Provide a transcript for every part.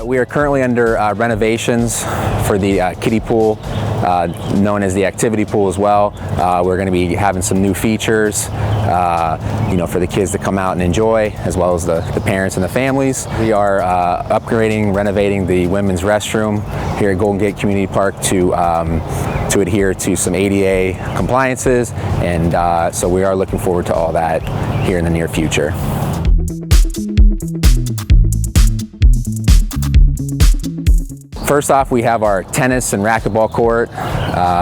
We are currently under renovations for the kiddie pool, known as the activity pool as well. We're going to be having some new features, for the kids to come out and enjoy, as well as the parents and the families. We are upgrading, renovating the women's restroom here at Golden Gate Community Park to adhere to some ADA compliances, and so we are looking forward to all that here in the near future. First off, we have our tennis and racquetball court,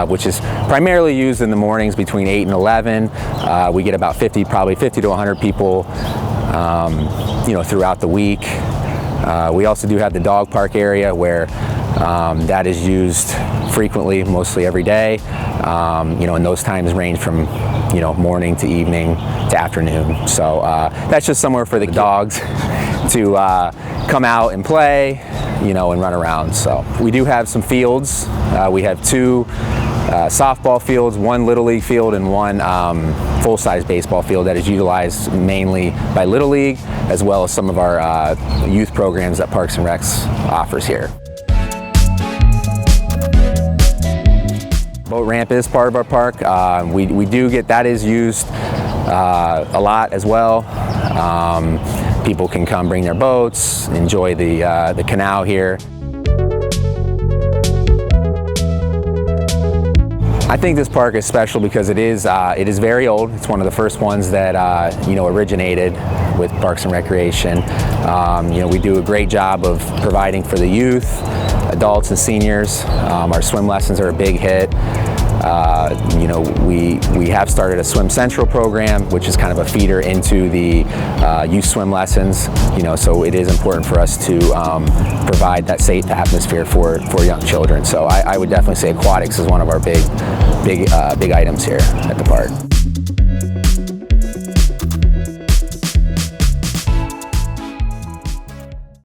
which is primarily used in the mornings between 8 and 11. We get about probably 50 to 100 people, throughout the week. We also do have the dog park area where that is used frequently, mostly every day. And those times range from, morning to evening to afternoon. So that's just somewhere for the dogs to come out and play, and run around. So we do have some fields. We have 2 softball fields, 1 Little League field, and 1 full-size baseball field that is utilized mainly by Little League, as well as some of our youth programs that Parks and Recs offers here. Boat ramp is part of our park. We do get that is used a lot as well. People can come bring their boats, enjoy the canal here. I think this park is special because it is very old. It's one of the first ones that originated with Parks and Recreation. We do a great job of providing for the youth, adults and seniors. Our swim lessons are a big hit. We have started a Swim Central program, which is kind of a feeder into the youth swim lessons. So it is important for us to provide that safe atmosphere for young children. So I would definitely say aquatics is one of our big items here at the park.